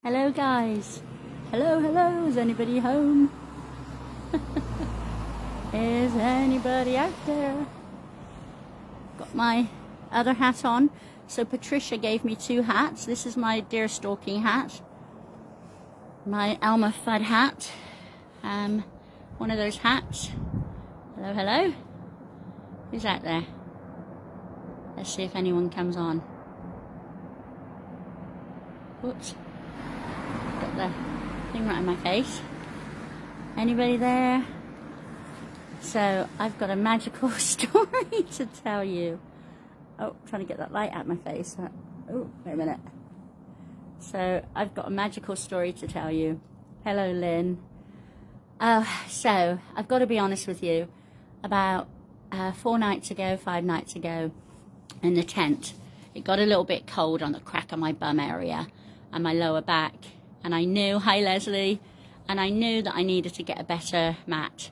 Hello guys. Hello, is anybody home? Is anybody out there? Got my other hat on. So Patricia gave me two hats. This is my deer stalking hat. My Elmer Fudd hat. One of those hats. Hello. Who's out there? Let's see if anyone comes on. Whoops. Got the thing right in my face. Anybody there? So I've got a magical story to tell you. Oh, trying to get that light out of my face. Oh, wait a minute. So I've got a magical story to tell you. Hello, Lynn. So I've got to be honest with you. About 5 nights ago, in the tent, it got a little bit cold on the crack of my bum area and my lower back. And I knew, hi Leslie, and I knew that I needed to get a better mat.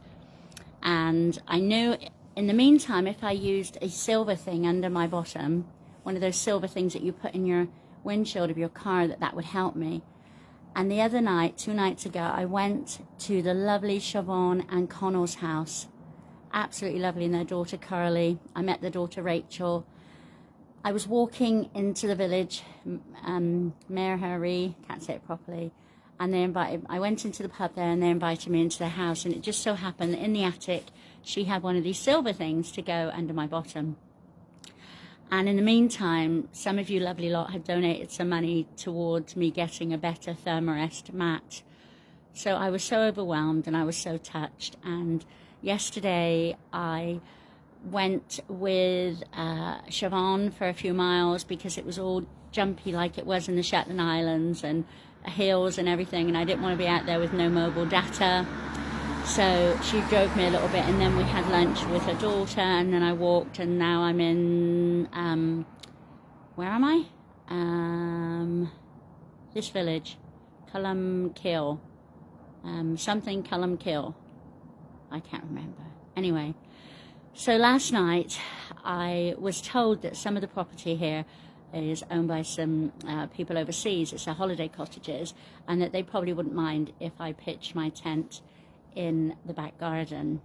And I knew in the meantime, if I used a silver thing under my bottom, one of those silver things that you put in your windshield of your car, that would help me. And the other night, 2 nights ago, I went to the lovely Siobhan and Connell's house. Absolutely lovely, and their daughter Curly. I met their daughter Rachel. I was walking into the village, Mayor Harry, can't say it properly, and I went into the pub there and they invited me into their house, and it just so happened that in the attic she had one of these silver things to go under my bottom. And in the meantime, some of you lovely lot had donated some money towards me getting a better Thermarest mat. So I was so overwhelmed and I was so touched, and yesterday I went with Siobhan for a few miles because it was all jumpy like it was in the Shetland Islands and hills and everything, and I didn't want to be out there with no mobile data. So she drove me a little bit, and then we had lunch with her daughter, and then I walked, and now I'm in where am I? This village, Glencolmcille, something Glencolmcille, I can't remember. Anyway, so last night I was told that some of the property here is owned by some people overseas. It's a holiday cottages, and that they probably wouldn't mind if I pitched my tent in the back garden.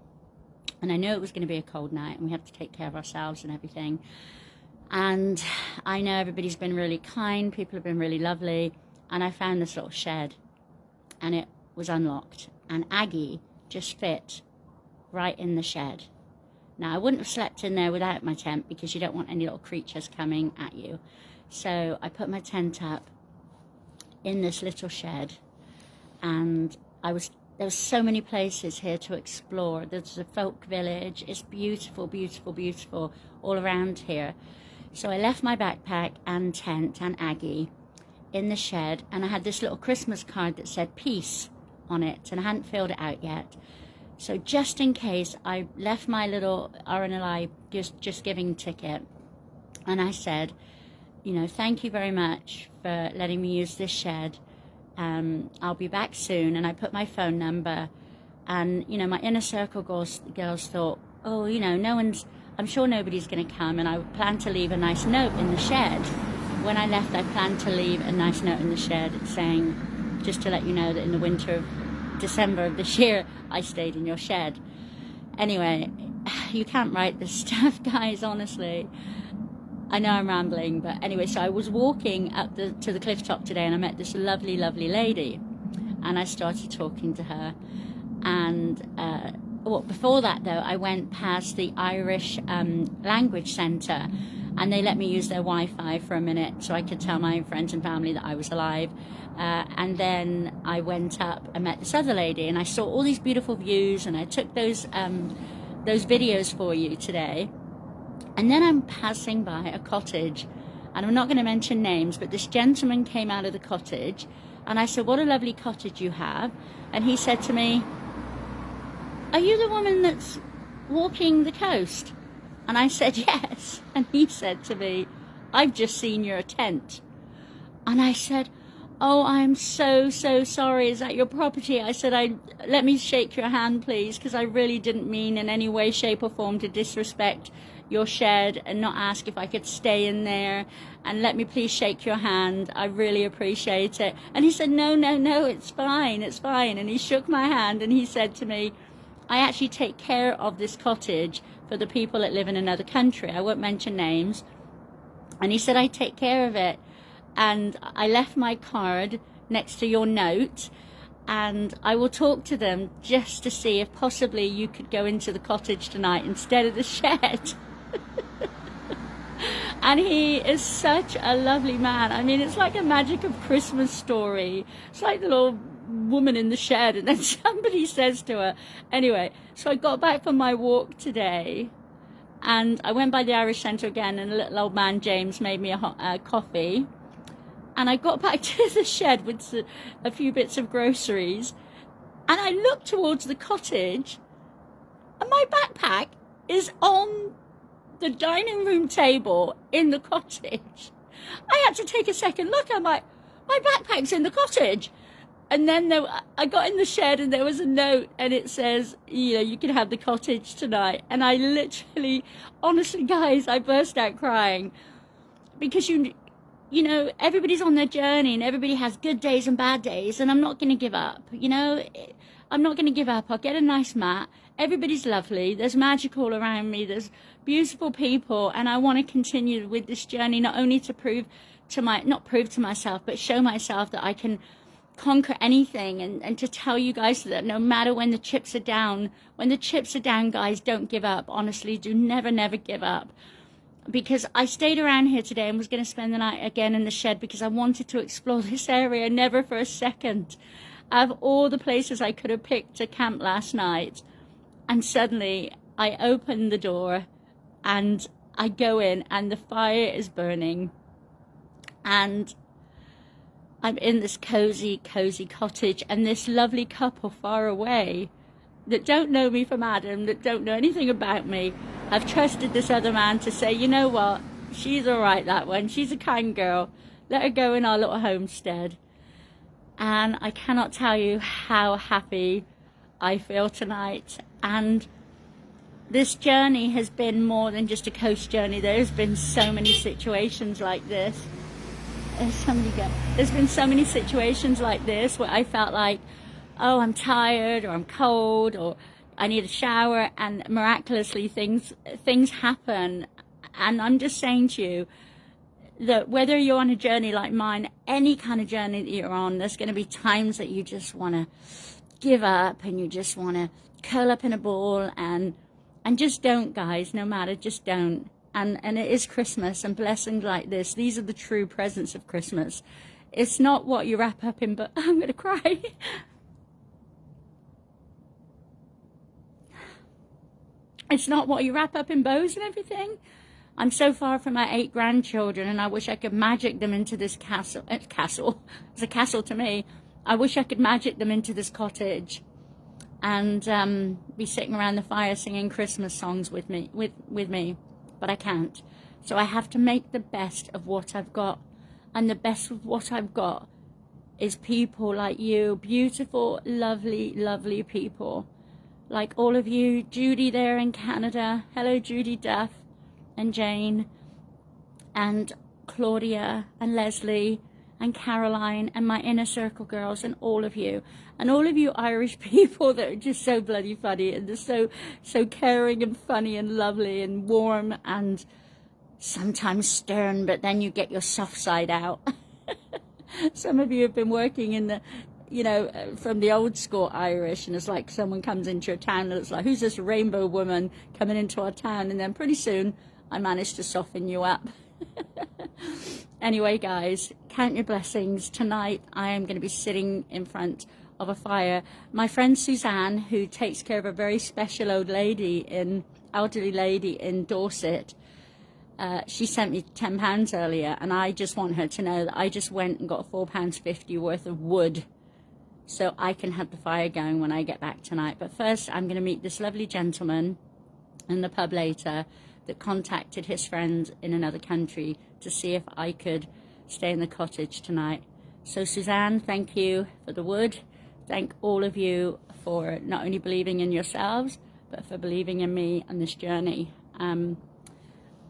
And I knew it was going to be a cold night and we have to take care of ourselves and everything. And I know everybody's been really kind, people have been really lovely, and I found this little shed and it was unlocked, and Aggie just fit right in the shed. Now, I wouldn't have slept in there without my tent because you don't want any little creatures coming at you. So I put my tent up in this little shed, and there were so many places here to explore. There's a folk village. It's beautiful, beautiful, beautiful all around here. So I left my backpack and tent and Aggie in the shed, and I had this little Christmas card that said peace on it, and I hadn't filled it out yet. So just in case, I left my little RNLI just giving ticket, and I said, thank you very much for letting me use this shed. I'll be back soon. And I put my phone number, and my inner circle girls thought, oh, I'm sure nobody's going to come, and I plan to leave a nice note in the shed. When I left, I planned to leave a nice note in the shed saying, just to let you know that in the winter of December of this year, I stayed in your shed. Anyway, you can't write this stuff, guys, honestly. I know I'm rambling, but anyway, so I was walking up to the cliff top today, and I met this lovely, lovely lady, and I started talking to her. And before that, though, I went past the Irish Language Centre, and they let me use their Wi-Fi for a minute so I could tell my friends and family that I was alive. And then I went up and met this other lady, and I saw all these beautiful views, and I took those videos for you today. And then I'm passing by a cottage, and I'm not going to mention names, but this gentleman came out of the cottage, and I said, what a lovely cottage you have. And he said to me, are you the woman that's walking the coast? And I said, yes. And he said to me, I've just seen your tent. And I said, oh, I'm so sorry. Is that your property? I said, let me shake your hand, please, because I really didn't mean in any way, shape or form to disrespect your shed and not ask if I could stay in there and let me please shake your hand. I really appreciate it. And he said, no, no, no, it's fine, it's fine. And he shook my hand and he said to me, I actually take care of this cottage for the people that live in another country. I won't mention names. And he said, I take care of it. And I left my card next to your note, and I will talk to them just to see if possibly you could go into the cottage tonight instead of the shed. And he is such a lovely man. I mean, it's like a magic of Christmas story. It's like the little woman in the shed, and then somebody says to her. Anyway, so I got back from my walk today, and I went by the Irish Centre again, and a little old man, James, made me a coffee. And I got back to the shed with a few bits of groceries, and I looked towards the cottage, and my backpack is on the dining room table in the cottage. I had to take a second look. I'm like, my backpack's in the cottage. And then I got in the shed, and there was a note, and it says, you know, you can have the cottage tonight. And I literally, honestly, guys, I burst out crying, because you know, everybody's on their journey and everybody has good days and bad days, and I'm not going to give up, you know, I'm not going to give up. I'll get a nice mat. Everybody's lovely. There's magic all around me. There's beautiful people, and I want to continue with this journey, not only to not prove to myself, but show myself that I can conquer anything, and to tell you guys that no matter when the chips are down, guys, don't give up. Honestly, do never give up. Because I stayed around here today and was going to spend the night again in the shed because I wanted to explore this area, never for a second. Out of all the places I could have picked to camp last night, and suddenly I open the door and I go in, and the fire is burning, and I'm in this cozy cottage, and this lovely couple far away that don't know me from Adam, that don't know anything about me, have trusted this other man to say, you know what, she's all right, that one, she's a kind girl, let her go in our little homestead. And I cannot tell you how happy I feel tonight. And this journey has been more than just a coast journey. There's been so many situations like this. There's been so many situations like this where I felt like, oh, I'm tired, or I'm cold, or I need a shower, and miraculously things happen. And I'm just saying to you that whether you're on a journey like mine, any kind of journey that you're on, there's going to be times that you just want to give up, and you just want to curl up in a ball, and just don't, guys, no matter, just don't. And it is Christmas, and blessings like this, these are the true presents of Christmas. It's not what you wrap up in, but I'm going to cry. It's not what you wrap up in bows and everything. I'm so far from my 8 grandchildren, and I wish I could magic them into this castle. It's a castle to me. I wish I could magic them into this cottage, and be sitting around the fire singing Christmas songs with me, but I can't. So I have to make the best of what I've got, and the best of what I've got is people like you, beautiful, lovely people. Like all of you, Judy there in Canada. Hello, Judy Duff and Jane and Claudia and Leslie and Caroline and my inner circle girls, and all of you. And all of you Irish people that are just so bloody funny, and just so caring and funny and lovely and warm and sometimes stern, but then you get your soft side out. Some of you have been working in the, you know, from the old school Irish, and it's like someone comes into a town and it's like, who's this rainbow woman coming into our town? And then pretty soon I managed to soften you up. Anyway, guys, count your blessings. Tonight I am going to be sitting in front of a fire. My friend Suzanne, who takes care of a very special elderly lady in Dorset, she sent me £10 earlier, and I just want her to know that I just went and got £4.50 worth of wood so I can have the fire going when I get back tonight. But first I'm going to meet this lovely gentleman in the pub later that contacted his friends in another country to see if I could stay in the cottage tonight. So Suzanne, thank you for the wood. Thank all of you for not only believing in yourselves, but for believing in me on this journey.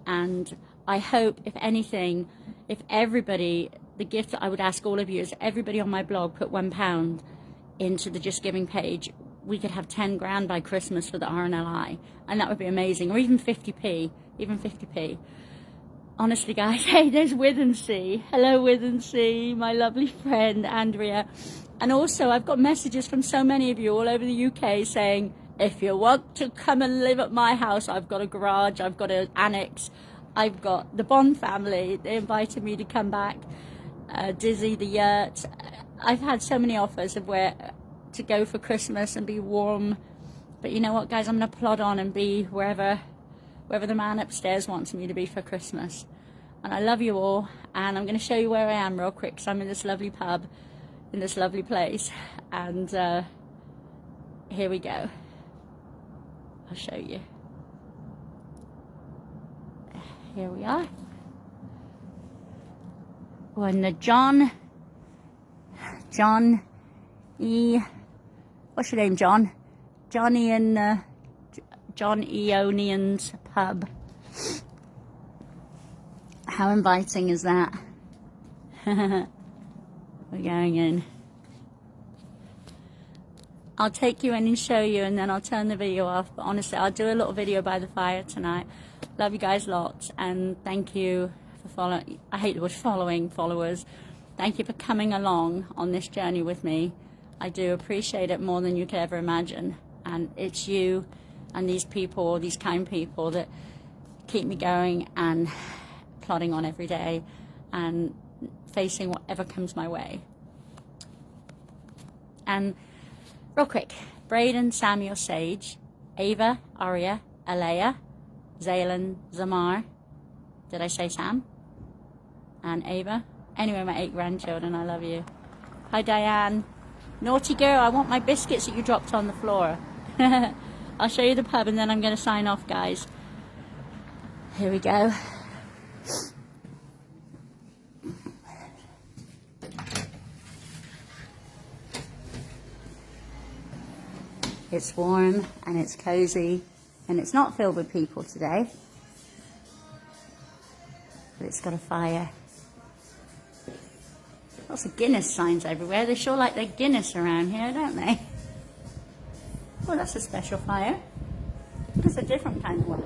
And I hope, if anything, if everybody, the gift that I would ask all of you is everybody on my blog put £1 into the Just Giving page. We could have 10 grand by Christmas for the RNLI, and that would be amazing. Or even 50p, even 50p. Honestly, guys, hey, there's Withensea. Hello, Withensea, my lovely friend, Andrea. And also, I've got messages from so many of you all over the UK saying, if you want to come and live at my house, I've got a garage, I've got an annex, I've got the Bond family. They invited me to come back. Dizzy, the yurt. I've had so many offers of where to go for Christmas and be warm. But you know what, guys, I'm going to plod on and be wherever the man upstairs wants me to be for Christmas. And I love you all, and I'm going to show you where I am real quick, because I'm in this lovely pub, in this lovely place, and here we go. I'll show you. Here we are. We're in the John E. What's your name, John? Johnny and John Eonian's pub. How inviting is that? We're going in. I'll take you in and show you, and then I'll turn the video off. But honestly, I'll do a little video by the fire tonight. Love you guys lots, and thank you for following. I hate the word following, followers. Thank you for coming along on this journey with me. I do appreciate it more than you could ever imagine. And it's you and these people, these kind people, that keep me going and plodding on every day and facing whatever comes my way. And real quick, Braden, Samuel, Sage, Ava, Aria, Alea, Zaylin, Zamar. Did I say Sam? And Ava. Anyway, my 8 grandchildren, I love you. Hi, Diane. Naughty girl, I want my biscuits that you dropped on the floor. I'll show you the pub, and then I'm going to sign off, guys. Here we go. It's warm and it's cozy, and it's not filled with people today, but it's got a fire. Lots of Guinness signs everywhere. They sure like their Guinness around here, don't they? Oh, that's a special fire. That's a different kind of one.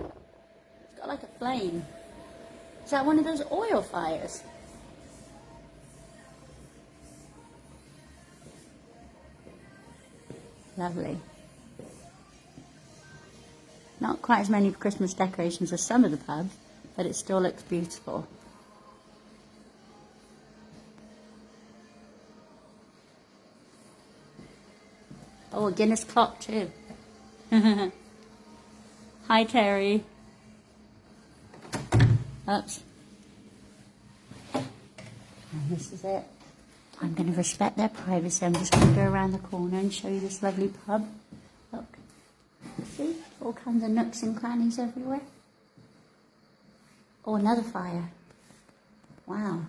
It's got like a flame. Is that one of those oil fires? Lovely. Not quite as many Christmas decorations as some of the pubs, but it still looks beautiful. Oh, a Guinness clock too. Hi, Terry. Oops. And this is it. I'm going to respect their privacy. I'm just going to go around the corner and show you this lovely pub. Look. See? All kinds of nooks and crannies everywhere. Oh, another fire. Wow.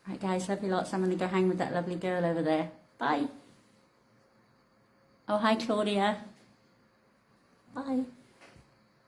Right, guys, love you lots. I'm going to go hang with that lovely girl over there. Bye. Oh, hi, Claudia. Bye.